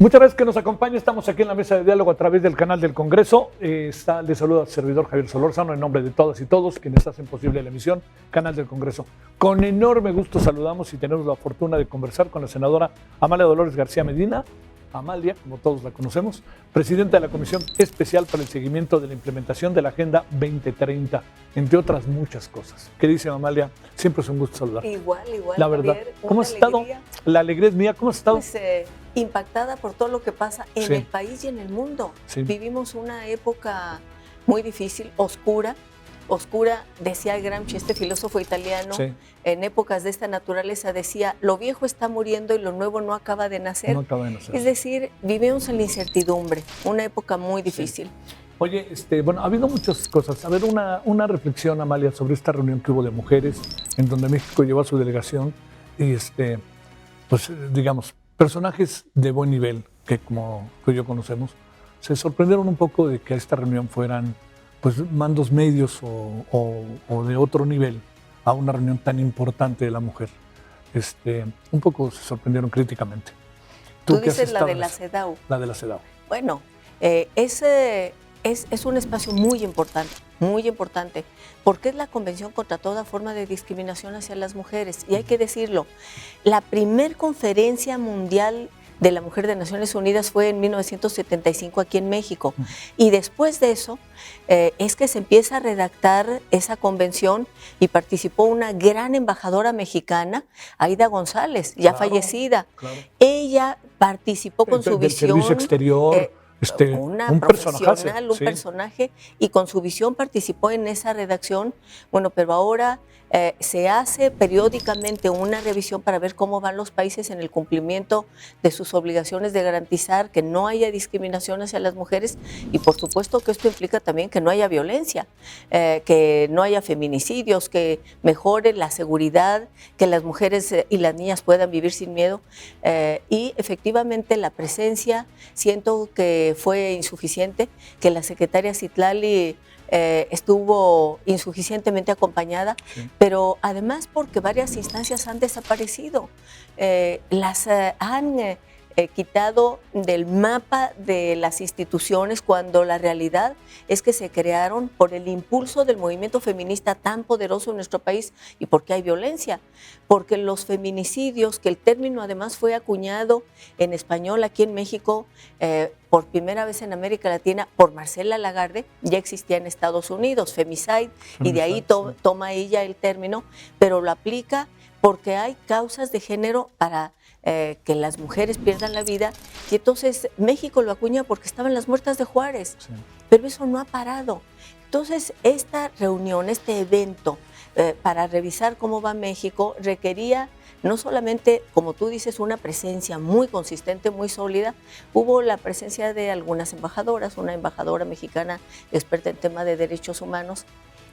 Muchas gracias que nos acompaña. Estamos aquí en la mesa de diálogo a través del canal del Congreso. Les saluda al servidor Javier Solórzano en nombre de todas y todos quienes hacen posible la emisión Canal del Congreso. Con enorme gusto saludamos y tenemos la fortuna de conversar con la senadora Amalia Dolores García Medina, Amalia, como todos la conocemos, presidenta de la Comisión Especial para el Seguimiento de la Implementación de la Agenda 2030, entre otras muchas cosas. ¿Qué dice Amalia? Siempre es un gusto saludar. Igual, la verdad. Javier, ¿Cómo has estado? La alegría es mía. ¿Cómo has estado? Pues, impactada por todo lo que pasa en el país y en el mundo. Sí. Vivimos una época muy difícil, oscura, decía Gramsci, este filósofo italiano, en épocas de esta naturaleza decía, lo viejo está muriendo y lo nuevo no acaba de nacer. No acaba de nacer. Es decir, vivimos en la incertidumbre, una época muy difícil. Sí. Oye, bueno, ha habido muchas cosas. A ver, una reflexión, Amalia, sobre esta reunión que hubo de mujeres, en donde México llevó a su delegación y, pues, digamos, personajes de buen nivel, que como tú y yo conocemos, se sorprendieron un poco de que a esta reunión fueran pues mandos medios o de otro nivel a una reunión tan importante de la mujer. Un poco se sorprendieron críticamente. Tú dices la de la CEDAW. La de la CEDAW. Bueno, es un espacio muy importante, porque es la Convención contra toda forma de discriminación hacia las mujeres. Y hay que decirlo, la primer conferencia mundial de la mujer de Naciones Unidas fue en 1975 aquí en México. Y después de eso es que se empieza a redactar esa convención y participó una gran embajadora mexicana, Aida González, ya fallecida. Claro. Ella participó con su visión. Servicio exterior. Un personaje, y con su visión participó en esa redacción. Bueno, pero ahora se hace periódicamente una revisión para ver cómo van los países en el cumplimiento de sus obligaciones de garantizar que no haya discriminación hacia las mujeres y por supuesto que esto implica también que no haya violencia, que no haya feminicidios, que mejore la seguridad, que las mujeres y las niñas puedan vivir sin miedo y efectivamente la presencia, siento que fue insuficiente, que la secretaria Citlali estuvo insuficientemente acompañada, pero además porque varias instancias han desaparecido, las han quitado del mapa de las instituciones cuando la realidad es que se crearon por el impulso del movimiento feminista tan poderoso en nuestro país y porque hay violencia, porque los feminicidios, que el término además fue acuñado en español aquí en México por primera vez en América Latina por Marcela Lagarde, ya existía en Estados Unidos, femicide, y de ahí toma ella el término, pero lo aplica porque hay causas de género para que las mujeres pierdan la vida, y entonces México lo acuña porque estaban las muertas de Juárez, pero eso no ha parado. Entonces esta reunión, este evento para revisar cómo va México requería no solamente, como tú dices, una presencia muy consistente, muy sólida, hubo la presencia de algunas embajadoras, una embajadora mexicana experta en tema de derechos humanos,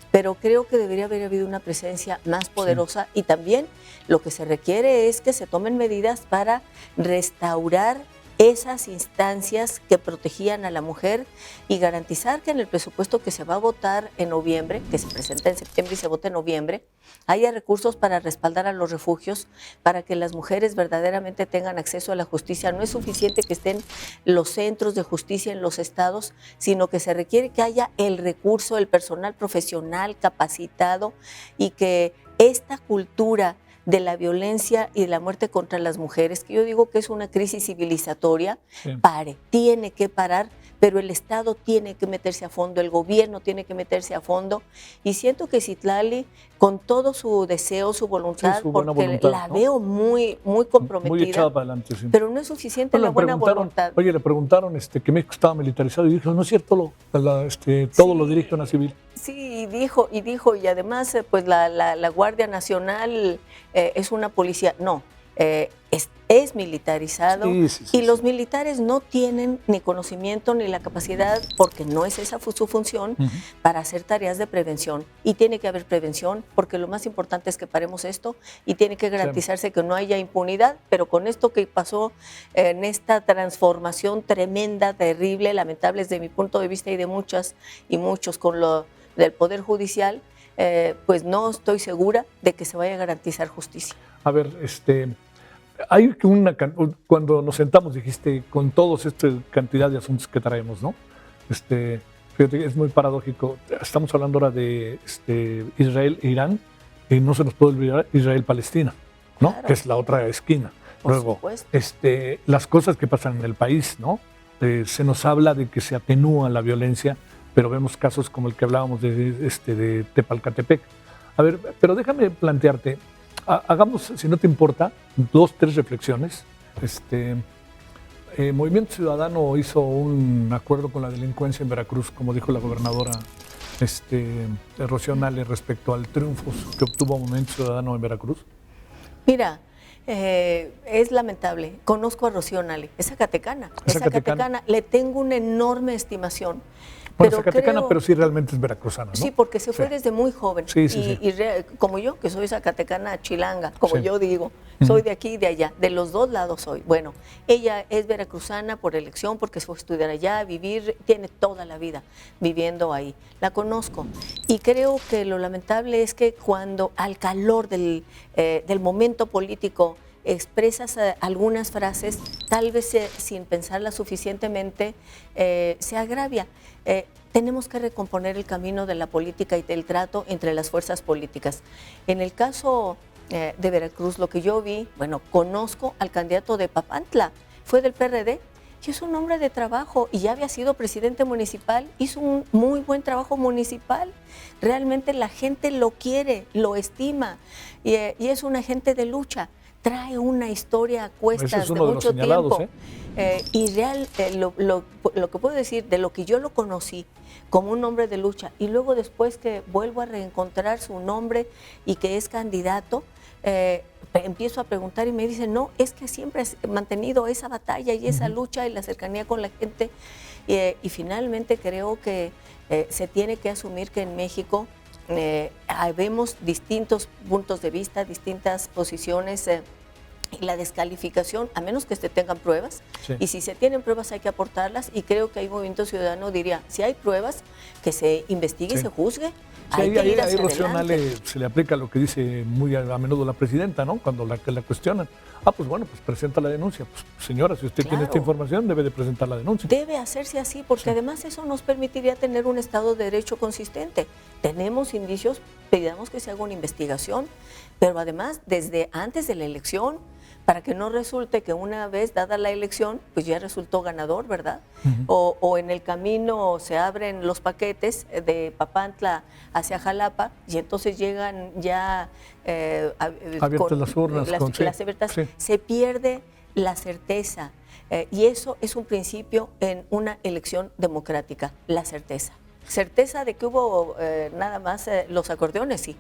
pero creo que debería haber habido una presencia más poderosa y también lo que se requiere es que se tomen medidas para restaurar esas instancias que protegían a la mujer y garantizar que en el presupuesto que se va a votar en noviembre, que se presenta en septiembre y se vota en noviembre, haya recursos para respaldar a los refugios, para que las mujeres verdaderamente tengan acceso a la justicia. No es suficiente que estén los centros de justicia en los estados, sino que se requiere que haya el recurso, el personal profesional capacitado y que esta cultura de la violencia y de la muerte contra las mujeres, que yo digo que es una crisis civilizatoria, tiene que parar, pero el Estado tiene que meterse a fondo, el gobierno tiene que meterse a fondo, y siento que Citlali, con todo su deseo, su voluntad, porque voluntad, la veo muy comprometida, muy echada para adelante, pero no es suficiente la buena voluntad. Oye, le preguntaron que México estaba militarizado y dijo, no es cierto, todo lo dirige una civil. Sí, y dijo, y además pues la Guardia Nacional es una policía, no, es militarizado y los militares no tienen ni conocimiento ni la capacidad, porque no es esa su función, para hacer tareas de prevención. Y tiene que haber prevención, porque lo más importante es que paremos esto y tiene que garantizarse que no haya impunidad, pero con esto que pasó en esta transformación tremenda, terrible, lamentable desde mi punto de vista y de muchas y muchos con lo del Poder Judicial, pues no estoy segura de que se vaya a garantizar justicia. A ver, hay cuando nos sentamos dijiste con toda esta cantidad de asuntos que traemos, ¿no? Fíjate, es muy paradójico. Estamos hablando ahora de Israel e Irán y no se nos puede olvidar Israel-Palestina, ¿no? Claro. Que es la otra esquina. Luego, las cosas que pasan en el país, ¿no? Se nos habla de que se atenúa la violencia, pero vemos casos como el que hablábamos de Tepalcatepec. A ver, pero déjame plantearte, hagamos, si no te importa, 2, 3 reflexiones. Movimiento Ciudadano hizo un acuerdo con la delincuencia en Veracruz, como dijo la gobernadora Rocío Nale, respecto al triunfo que obtuvo Movimiento Ciudadano en Veracruz. Mira, es lamentable. Conozco a Rocío Nale, es zacatecana. Le tengo una enorme estimación. Bueno, zacatecana, pero sí realmente es veracruzana, ¿no? Sí, porque se fue desde muy joven. Sí. Como yo, que soy zacatecana chilanga, como yo digo, soy de aquí y de allá, de los dos lados soy. Bueno, ella es veracruzana por elección, porque se fue a estudiar allá, a vivir, tiene toda la vida viviendo ahí. La conozco y creo que lo lamentable es que cuando al calor del momento político expresas algunas frases, tal vez sin pensarlas suficientemente, se agravia. Tenemos que recomponer el camino de la política y del trato entre las fuerzas políticas. En el caso de Veracruz, lo que yo vi, bueno, conozco al candidato de Papantla, fue del PRD, y es un hombre de trabajo y ya había sido presidente municipal, hizo un muy buen trabajo municipal. Realmente la gente lo quiere, lo estima y es un agente de lucha. Trae una historia a cuestas de mucho tiempo. Y lo que puedo decir, de lo que yo lo conocí como un hombre de lucha, y luego después que vuelvo a reencontrar su nombre y que es candidato, empiezo a preguntar y me dicen, no, es que siempre he mantenido esa batalla y esa lucha y la cercanía con la gente. Y finalmente creo que se tiene que asumir que en México vemos distintos puntos de vista, distintas posiciones. Y la descalificación, a menos que se tengan pruebas, y si se tienen pruebas hay que aportarlas, y creo que hay Movimiento Ciudadano diría, si hay pruebas, que se investigue y se juzgue. Ahí Rocío Nale se le aplica lo que dice muy a menudo la presidenta, ¿no? Cuando la cuestionan. Pues bueno, pues presenta la denuncia. Pues señora, si usted tiene esta información, debe de presentar la denuncia. Debe hacerse así, porque además eso nos permitiría tener un Estado de Derecho consistente. Tenemos indicios, pedimos que se haga una investigación, pero además desde antes de la elección, para que no resulte que una vez dada la elección, pues ya resultó ganador, ¿verdad? O en el camino se abren los paquetes de Papantla hacia Jalapa y entonces llegan ya abiertas las urnas. Las abiertas, se pierde la certeza y eso es un principio en una elección democrática, la certeza. Certeza de que hubo nada más los acordeones, sí.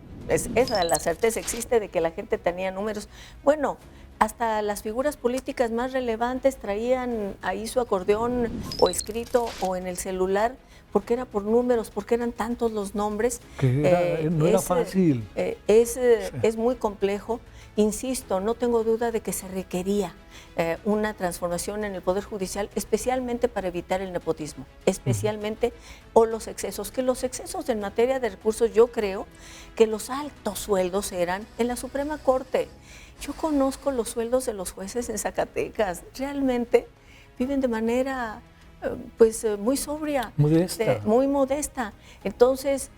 La certeza existe de que la gente tenía números. Bueno, hasta las figuras políticas más relevantes traían ahí su acordeón o escrito o en el celular, porque era por números, porque eran tantos los nombres. No era fácil. Es muy complejo. Insisto, no tengo duda de que se requería una transformación en el Poder Judicial, especialmente para evitar el nepotismo, especialmente o los excesos, que los excesos en materia de recursos, yo creo que los altos sueldos eran en la Suprema Corte. Yo conozco los sueldos de los jueces en Zacatecas, realmente viven de manera muy sobria, muy modesta. Entonces,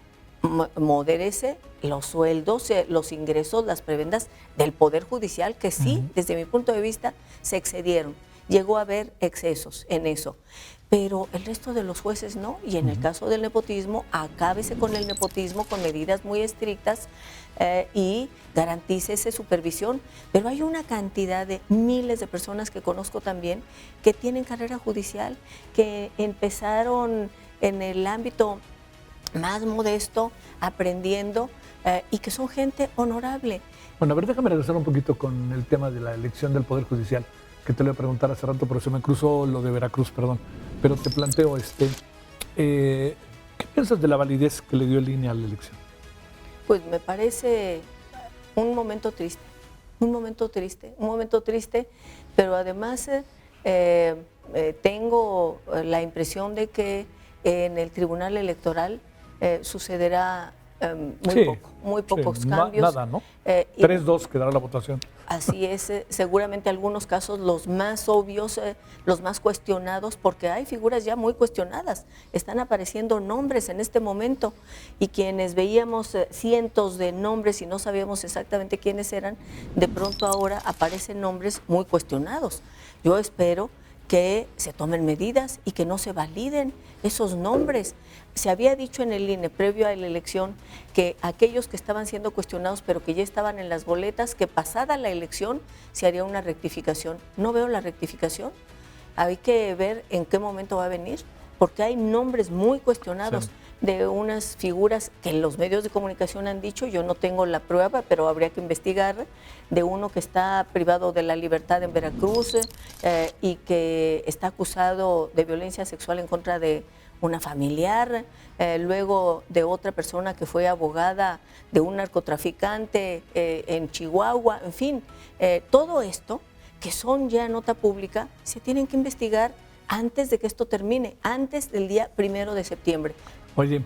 modérese los sueldos, los ingresos, las prebendas del Poder Judicial, que sí, desde mi punto de vista, se excedieron. Llegó a haber excesos en eso. Pero el resto de los jueces no, y en el caso del nepotismo, acábese con el nepotismo con medidas muy estrictas y garantícese supervisión. Pero hay una cantidad de miles de personas que conozco también que tienen carrera judicial, que empezaron en el ámbito más modesto, aprendiendo y que son gente honorable. Bueno, a ver, déjame regresar un poquito con el tema de la elección del Poder Judicial, que te lo iba a preguntar hace rato, pero se me cruzó lo de Veracruz, perdón. Pero te planteo, ¿qué piensas de la validez que le dio el INE a la elección? Pues me parece un momento triste, pero además tengo la impresión de que en el Tribunal Electoral sucederá muy pocos cambios. Nada, ¿no? 3-2 quedará la votación. Así es, seguramente algunos casos los más obvios, los más cuestionados, porque hay figuras ya muy cuestionadas. Están apareciendo nombres en este momento y quienes veíamos cientos de nombres y no sabíamos exactamente quiénes eran, de pronto ahora aparecen nombres muy cuestionados. Yo espero que se tomen medidas y que no se validen esos nombres. Se había dicho en el INE previo a la elección que aquellos que estaban siendo cuestionados pero que ya estaban en las boletas, que pasada la elección se haría una rectificación. No veo la rectificación. Hay que ver en qué momento va a venir, porque hay nombres muy cuestionados de unas figuras que los medios de comunicación han dicho, yo no tengo la prueba, pero habría que investigar, de uno que está privado de la libertad en Veracruz y que está acusado de violencia sexual en contra de una familiar, luego de otra persona que fue abogada de un narcotraficante en Chihuahua, en fin, todo esto que son ya nota pública, se tienen que investigar antes de que esto termine, antes del día 1 de septiembre. Oye,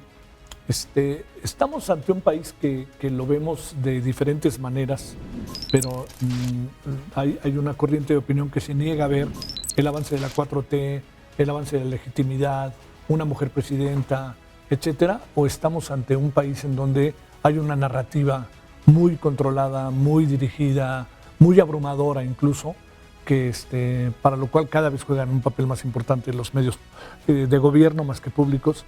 estamos ante un país que lo vemos de diferentes maneras, pero hay una corriente de opinión que se niega a ver el avance de la 4T, el avance de la legitimidad, una mujer presidenta, etcétera, o estamos ante un país en donde hay una narrativa muy controlada, muy dirigida, muy abrumadora incluso, que para lo cual cada vez juegan un papel más importante los medios de gobierno más que públicos.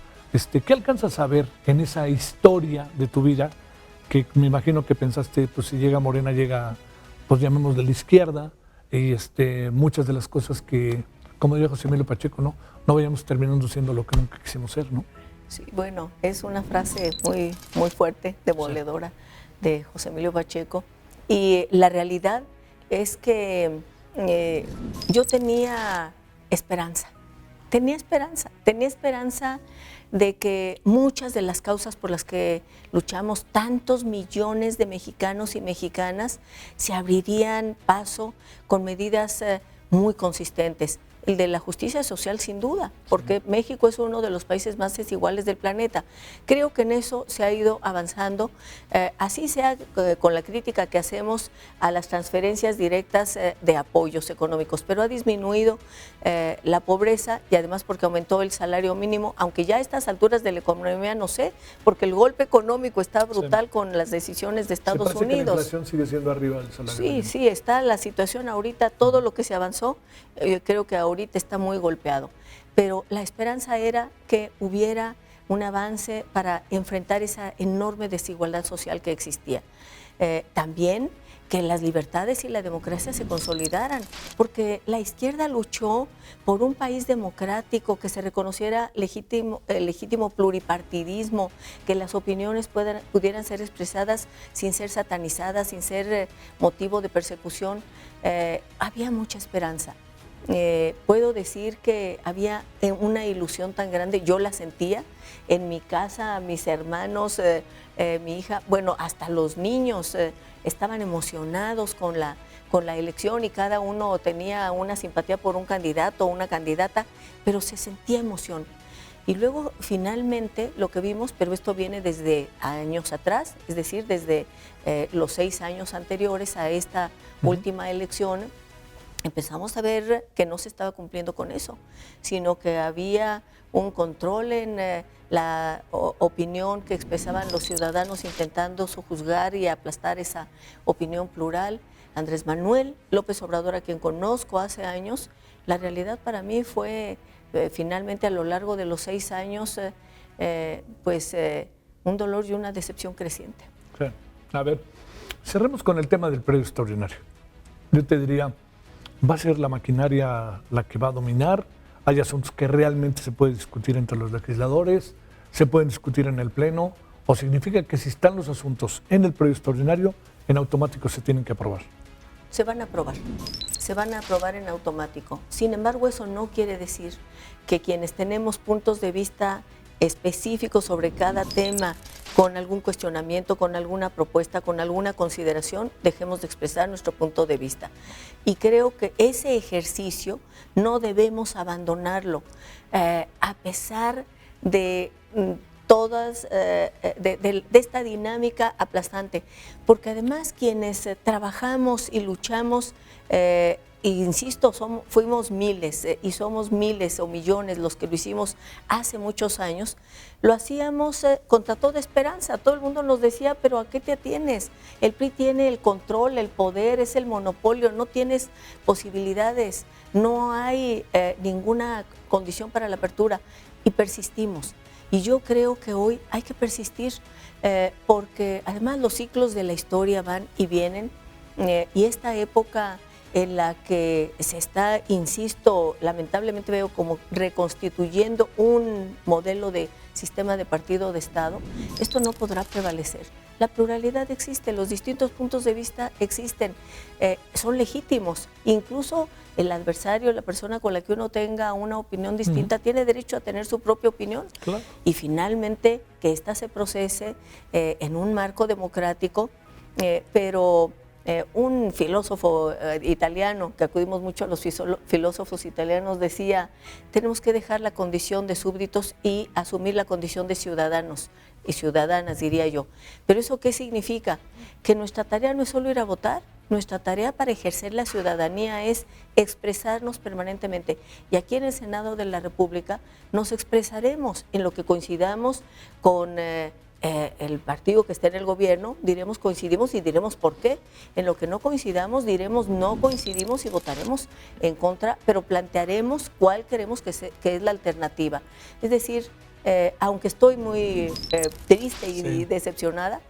¿Qué alcanzas a ver en esa historia de tu vida? Que me imagino que pensaste, pues si llega Morena, llega, pues llamémosle la izquierda, y muchas de las cosas que, como dijo José Emilio Pacheco, no vayamos terminando siendo lo que nunca quisimos ser, ¿no? Sí, bueno, es una frase muy, muy fuerte, demoledora, de José Emilio Pacheco, y la realidad es que yo tenía esperanza de que muchas de las causas por las que luchamos tantos millones de mexicanos y mexicanas se abrirían paso con medidas muy consistentes. El de la justicia social, sin duda, porque México es uno de los países más desiguales del planeta. Creo que en eso se ha ido avanzando, así sea con la crítica que hacemos a las transferencias directas de apoyos económicos, pero ha disminuido la pobreza y además porque aumentó el salario mínimo, aunque ya a estas alturas de la economía no sé, porque el golpe económico está brutal con las decisiones de Estados Unidos. Que la inflación sigue siendo arriba del salario mínimo. Sí, está la situación ahorita, todo lo que se avanzó, creo que ahorita está muy golpeado, pero la esperanza era que hubiera un avance para enfrentar esa enorme desigualdad social que existía. También que las libertades y la democracia se consolidaran, porque la izquierda luchó por un país democrático, que se reconociera legítimo pluripartidismo, que las opiniones pudieran ser expresadas sin ser satanizadas, sin ser motivo de persecución. Había mucha esperanza. Puedo decir que había una ilusión tan grande, yo la sentía en mi casa, mis hermanos, mi hija, bueno, hasta los niños estaban emocionados con la elección y cada uno tenía una simpatía por un candidato o una candidata, pero se sentía emoción. Y luego finalmente lo que vimos, pero esto viene desde años atrás, es decir, desde los 6 años anteriores a esta última elección, empezamos a ver que no se estaba cumpliendo con eso, sino que había un control en la opinión que expresaban los ciudadanos intentando sojuzgar y aplastar esa opinión plural. Andrés Manuel López Obrador, a quien conozco hace años, la realidad para mí fue finalmente a lo largo de los 6 años un dolor y una decepción creciente. Claro. A ver, cerremos con el tema del periodo extraordinario. Yo te diría, ¿va a ser la maquinaria la que va a dominar? ¿Hay asuntos que realmente se pueden discutir entre los legisladores? ¿Se pueden discutir en el Pleno? ¿O significa que si están los asuntos en el periodo extraordinario, en automático se tienen que aprobar? Se van a aprobar en automático. Sin embargo, eso no quiere decir que quienes tenemos puntos de vista específicos sobre cada tema, con algún cuestionamiento, con alguna propuesta, con alguna consideración, dejemos de expresar nuestro punto de vista. Y creo que ese ejercicio no debemos abandonarlo, a pesar de todas de esta dinámica aplastante, porque además quienes trabajamos y luchamos, insisto, fuimos miles y somos miles o millones los que lo hicimos hace muchos años, lo hacíamos contra toda esperanza. Todo el mundo nos decía, pero ¿a qué te atienes? El PRI tiene el control, el poder, es el monopolio, no tienes posibilidades, no hay ninguna condición para la apertura, y persistimos. Y yo creo que hoy hay que persistir porque además los ciclos de la historia van y vienen, y esta época en la que se está, insisto, lamentablemente veo como reconstituyendo un modelo de sistema de partido de Estado, esto no podrá prevalecer. La pluralidad existe, los distintos puntos de vista existen, son legítimos. Incluso el adversario, la persona con la que uno tenga una opinión distinta, tiene derecho a tener su propia opinión. Claro. Y finalmente que ésta se procese en un marco democrático, pero un filósofo italiano, que acudimos mucho a los filósofos italianos, decía, tenemos que dejar la condición de súbditos y asumir la condición de ciudadanos y ciudadanas, diría yo. Pero ¿eso qué significa? Que nuestra tarea no es solo ir a votar, nuestra tarea para ejercer la ciudadanía es expresarnos permanentemente. Y aquí en el Senado de la República nos expresaremos en lo que coincidamos con el partido que esté en el gobierno, diremos coincidimos y diremos por qué. En lo que no coincidamos diremos no coincidimos y votaremos en contra, pero plantearemos cuál queremos que es la alternativa. Es decir, aunque estoy muy triste y decepcionada,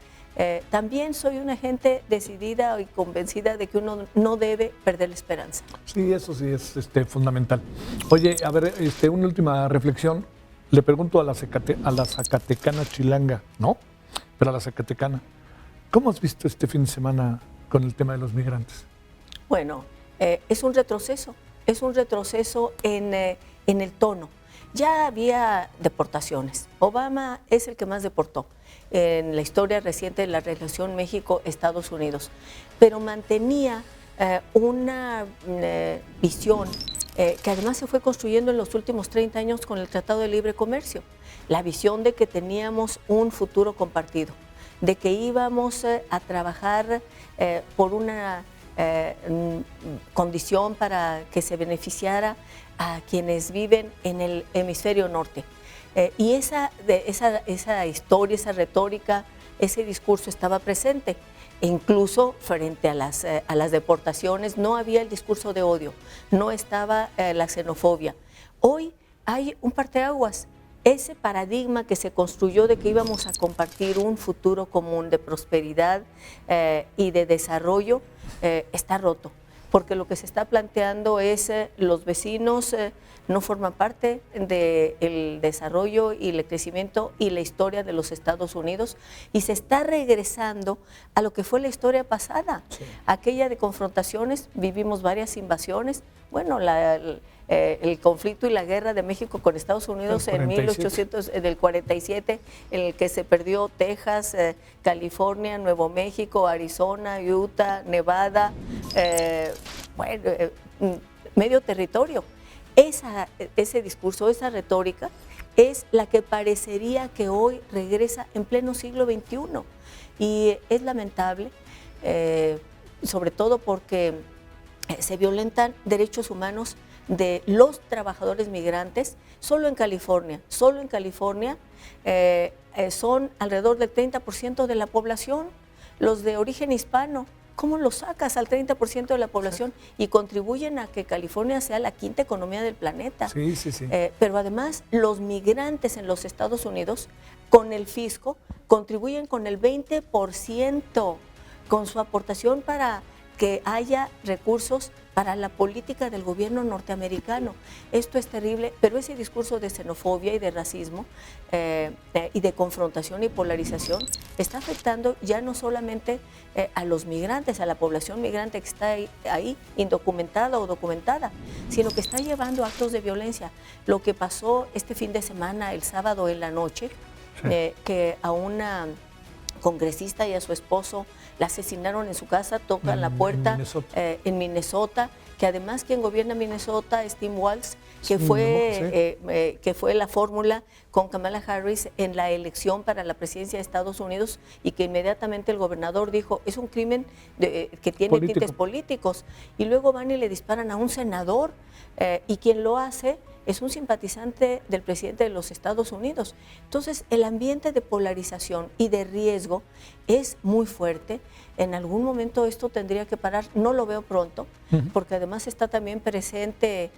también soy una gente decidida y convencida de que uno no debe perder la esperanza. Sí, eso sí es fundamental. Oye, a ver, una última reflexión. Le pregunto a la zacatecana chilanga, ¿no? Pero a la zacatecana, ¿cómo has visto este fin de semana con el tema de los migrantes? Bueno, es un retroceso en el tono. Ya había deportaciones. Obama es el que más deportó en la historia reciente de la relación México-Estados Unidos, pero mantenía una visión que además se fue construyendo en los últimos 30 años con el Tratado de Libre Comercio, la visión de que teníamos un futuro compartido, de que íbamos a trabajar por una condición para que se beneficiara a quienes viven en el hemisferio norte. Y esa historia, esa retórica, ese discurso estaba presente. E incluso frente a las deportaciones no había el discurso de odio, no estaba la xenofobia. Hoy hay un parteaguas. Ese paradigma que se construyó de que íbamos a compartir un futuro común de prosperidad y de desarrollo está roto, porque lo que se está planteando es los vecinos no forman parte del desarrollo y el crecimiento y la historia de los Estados Unidos, y se está regresando a lo que fue la historia pasada, aquella de confrontaciones. Vivimos varias invasiones, bueno, el conflicto y la guerra de México con Estados Unidos en 1847, en el que se perdió Texas, California, Nuevo México, Arizona, Utah, Nevada, medio territorio. Ese discurso, esa retórica es la que parecería que hoy regresa en pleno siglo XXI, y es lamentable, sobre todo porque se violentan derechos humanos de los trabajadores migrantes. Solo en California son alrededor del 30% de la población los de origen hispano. ¿Cómo lo sacas al 30% de la población? Y contribuyen a que California sea la quinta economía del planeta. Sí. Pero además los migrantes en los Estados Unidos, con el fisco, contribuyen con el 20%, con su aportación para que haya recursos para la política del gobierno norteamericano. Esto es terrible, pero ese discurso de xenofobia y de racismo y de confrontación y polarización está afectando ya no solamente a los migrantes, a la población migrante que está ahí indocumentada o documentada, sino que está llevando actos de violencia. Lo que pasó este fin de semana, el sábado en la noche, que a una congresista y a su esposo la asesinaron en su casa, tocan la puerta en Minnesota, que además quien gobierna Minnesota es Tim Walz, que, Sí, que fue la fórmula con Kamala Harris en la elección para la presidencia de Estados Unidos, y que inmediatamente el gobernador dijo, es un crimen que tiene tintes políticos, y luego van y le disparan a un senador, y quien lo hace es un simpatizante del presidente de los Estados Unidos. Entonces, el ambiente de polarización y de riesgo es muy fuerte. En algún momento esto tendría que parar, no lo veo pronto, porque además está también presente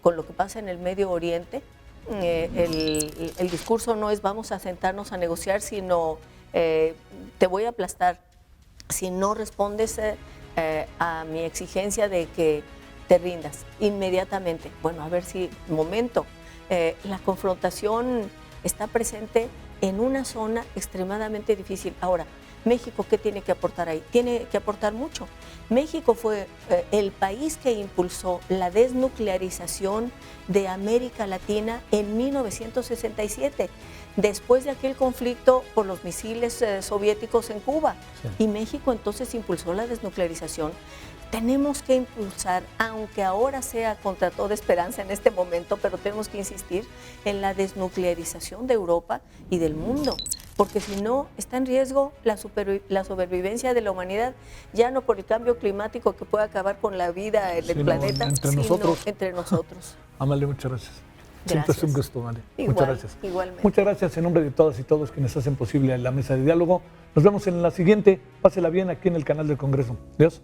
con lo que pasa en el Medio Oriente. El discurso no es vamos a sentarnos a negociar, sino te voy a aplastar si no respondes a mi exigencia de que te rindas inmediatamente. Bueno, a ver si, momento, la confrontación está presente en una zona extremadamente difícil. Ahora, México, ¿qué tiene que aportar ahí? Tiene que aportar mucho. México fue el país que impulsó la desnuclearización de América Latina en 1967, después de aquel conflicto por los misiles soviéticos en Cuba. Sí. Y México entonces impulsó la desnuclearización. Tenemos que impulsar, aunque ahora sea contra toda esperanza en este momento, pero tenemos que insistir en la desnuclearización de Europa y del mundo, porque si no está en riesgo la supervivencia de la humanidad, ya no por el cambio climático que puede acabar con la vida en el planeta, sino entre nosotros. Amalia, muchas gracias. Gracias. Siempre es un gusto, Amalia. Muchas gracias. Igualmente. Muchas gracias en nombre de todas y todos quienes hacen posible la mesa de diálogo. Nos vemos en la siguiente. Pásela bien aquí en el canal del Congreso. Adiós.